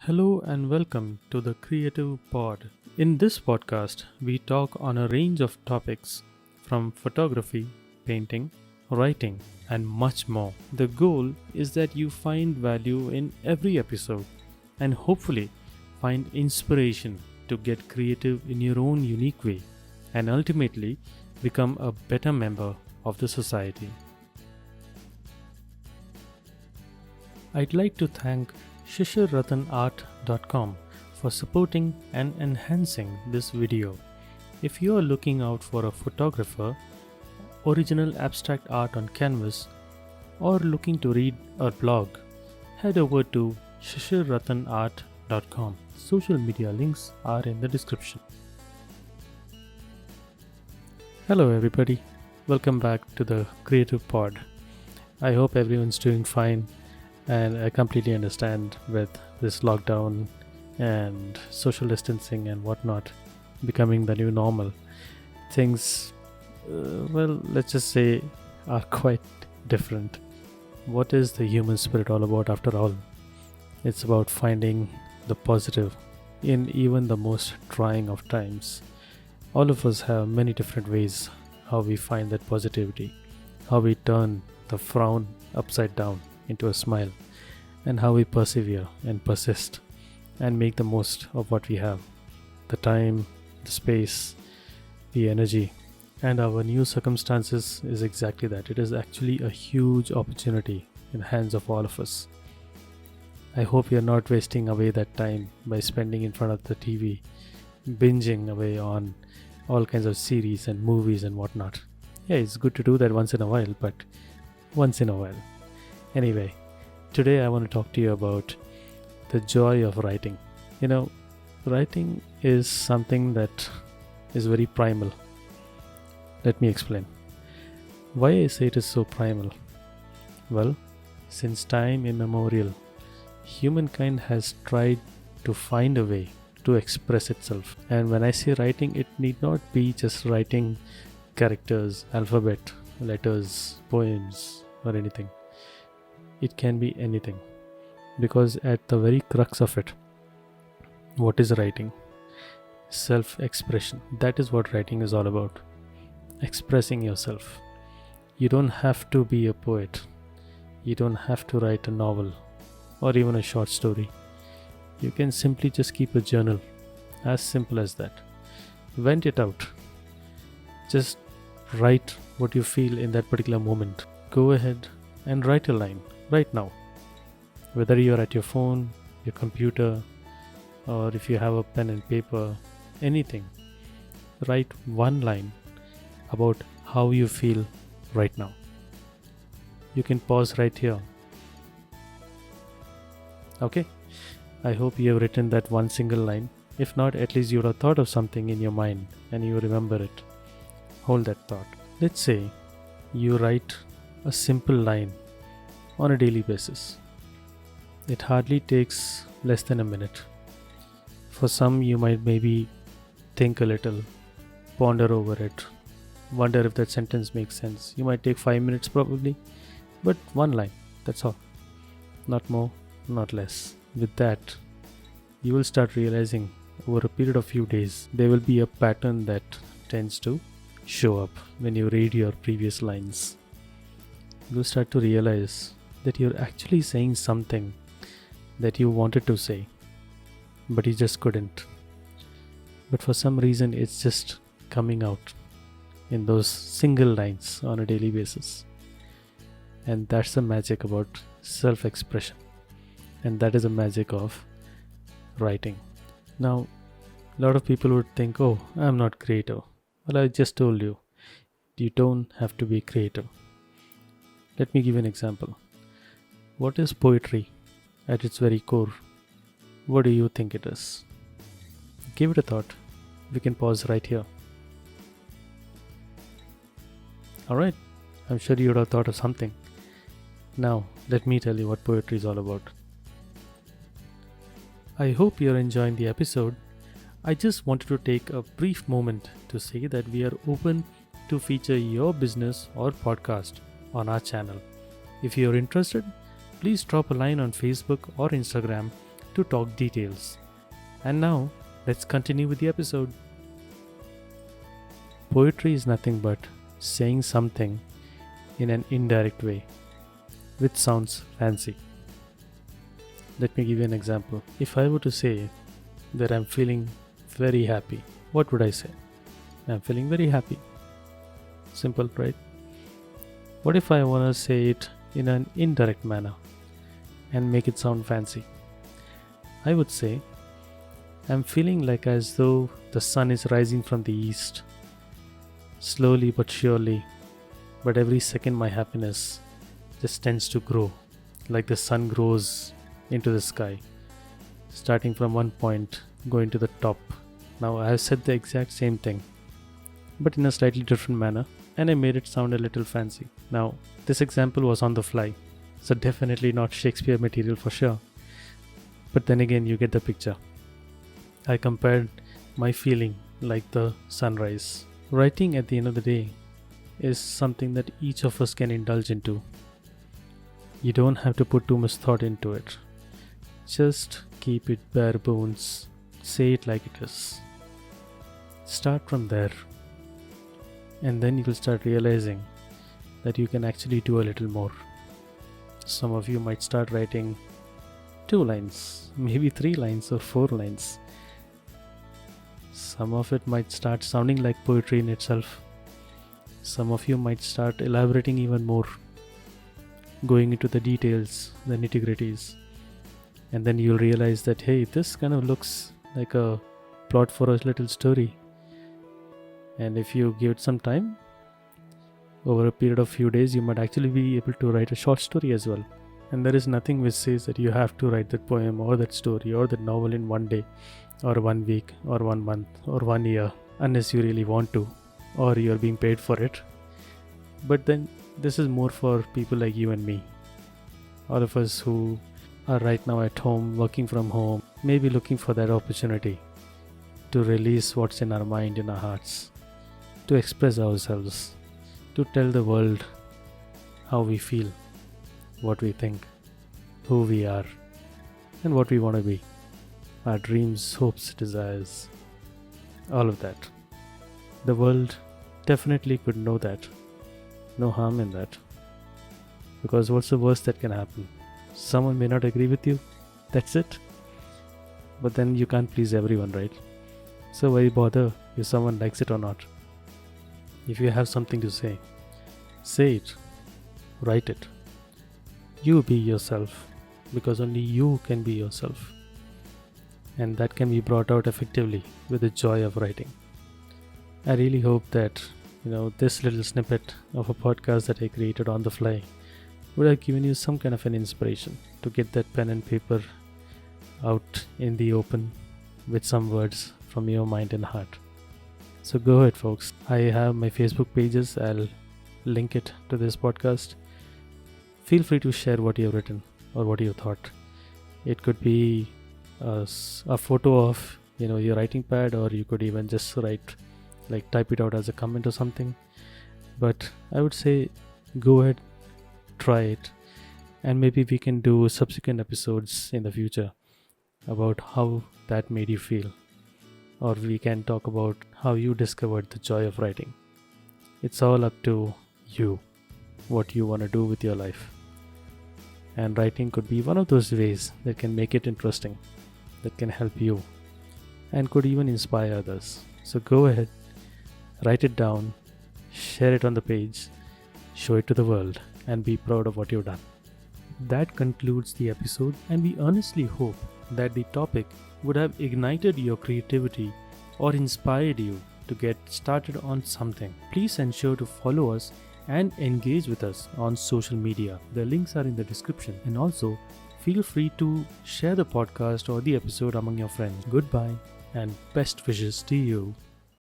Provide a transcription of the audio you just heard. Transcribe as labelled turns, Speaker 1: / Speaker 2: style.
Speaker 1: Hello and welcome to the Creative Pod. In this podcast, we talk on a range of topics from photography, painting, writing, and much more. The goal is that you find value in every episode and hopefully find inspiration to get creative in your own unique way and ultimately become a better member of the society. I'd like to thank shishirratanart.com for supporting and enhancing this video. If you are looking out for a photographer, original abstract art on canvas, or looking to read a blog, head over to shishirratanart.com. Social media links are in the description. Hello everybody, welcome back to the Creative Pod. I hope everyone's doing fine. And I completely understand with this lockdown and social distancing and whatnot becoming the new normal. Things, let's just say, are quite different. What is the human spirit all about after all? It's about finding the positive in even the most trying of times. All of us have many different ways how we find that positivity, how we turn the frown upside down into a smile, and how we persevere and persist and make the most of what we have, the time, the space, the energy. And our new circumstances is exactly that. It is actually a huge opportunity in the hands of all of us. I hope you're not wasting away that time by spending in front of the TV, binging away on all kinds of series and movies and whatnot. Yeah, it's good to do that once in a while, but once in a while. Anyway, today I want to talk to you about the joy of writing. Writing is something that is very primal. Let me explain. Why I say it is so primal? Well, since time immemorial, humankind has tried to find a way to express itself. And when I say writing, it need not be just writing characters, alphabet, letters, poems, or anything. It can be anything, because at the very crux of it, what is writing? Self-expression. That is what writing is all about. Expressing yourself. You don't have to be a poet. You don't have to write a novel or even a short story. You can simply just keep a journal. As simple as that. Vent it out. Just write what you feel in that particular moment. Go ahead and write a line. Right now, whether you're at your phone, your computer, or if you have a pen and paper, anything, write one line about how you feel right now. You can pause right here. Okay, I hope you have written that one single line. If not, at least you would have thought of something in your mind and you remember it. Hold that thought. Let's say you write a simple line on a daily basis. It hardly takes less than a minute. For some, you might maybe think a little, ponder over it, wonder if that sentence makes sense. You might take 5 minutes probably, but one line, that's all. Not more, not less. With that, you will start realizing over a period of few days, there will be a pattern that tends to show up when you read your previous lines. You'll start to realize that you're actually saying something that you wanted to say, but you just couldn't. But for some reason, it's just coming out in those single lines on a daily basis. And that's the magic about self-expression. And that is the magic of writing. Now, a lot of people would think, oh, I'm not creative. Well, I just told you, you don't have to be creative. Let me give you an example. What is poetry at its very core? What do you think it is? Give it a thought. We can pause right here. Alright, I'm sure you would have thought of something. Now, let me tell you what poetry is all about. I hope you're enjoying the episode. I just wanted to take a brief moment to say that we are open to feature your business or podcast on our channel. If you're interested, please drop a line on Facebook or Instagram to talk details. And now, let's continue with the episode. Poetry is nothing but saying something in an indirect way, which sounds fancy. Let me give you an example. If I were to say that I'm feeling very happy, what would I say? I'm feeling very happy. Simple, right? What if I want to say it in an indirect manner and make it sound fancy? I would say, I'm feeling like as though the sun is rising from the east, slowly but surely, but every second my happiness just tends to grow, like the sun grows into the sky, starting from one point, going to the top. Now I have said the exact same thing, but in a slightly different manner, and I made it sound a little fancy. Now, this example was on the fly, so definitely not Shakespeare material for sure. But then again, you get the picture. I compared my feeling like the sunrise. Writing at the end of the day is something that each of us can indulge into. You don't have to put too much thought into it. Just keep it bare bones. Say it like it is. Start from there. And then you will start realizing that you can actually do a little more. Some of you might start writing 2 lines, maybe 3 lines or 4 lines. Some of it might start sounding like poetry in itself. Some of you might start elaborating even more, going into the details, the nitty-gritties. And then you'll realize that, hey, this kind of looks like a plot for a little story. And if you give it some time, over a period of few days, you might actually be able to write a short story as well. And there is nothing which says that you have to write that poem or that story or that novel in 1 day or 1 week or 1 month or 1 year, unless you really want to or you're being paid for it. But then this is more for people like you and me. All of us who are right now at home, working from home, maybe looking for that opportunity to release what's in our mind, in our hearts, to express ourselves, to tell the world how we feel, what we think, who we are, and what we want to be. Our dreams, hopes, desires, all of that. The world definitely could know that. No harm in that. Because what's the worst that can happen? Someone may not agree with you. That's it. But then you can't please everyone, right? So why bother if someone likes it or not? If you have something to say it. Write it. You be yourself, because only you can be yourself. And that can be brought out effectively with the joy of writing. I really hope that, this little snippet of a podcast that I created on the fly would have given you some kind of an inspiration to get that pen and paper out in the open with some words from your mind and heart. So go ahead, folks. I have my Facebook pages. I'll link it to this podcast. Feel free to share what you've written or what you thought. It could be a photo of your writing pad, or you could even just type it out as a comment or something. But I would say go ahead, try it, and maybe we can do subsequent episodes in the future about how that made you feel, or we can talk about how you discovered the joy of writing. It's all up to you, what you want to do with your life. And writing could be one of those ways that can make it interesting, that can help you, and could even inspire others. So go ahead, write it down, share it on the page, show it to the world, and be proud of what you've done. That concludes the episode, and we earnestly hope that the topic would have ignited your creativity or inspired you to get started on something. Please ensure to follow us and engage with us on social media. The links are in the description. And also, feel free to share the podcast or the episode among your friends. Goodbye and best wishes to you.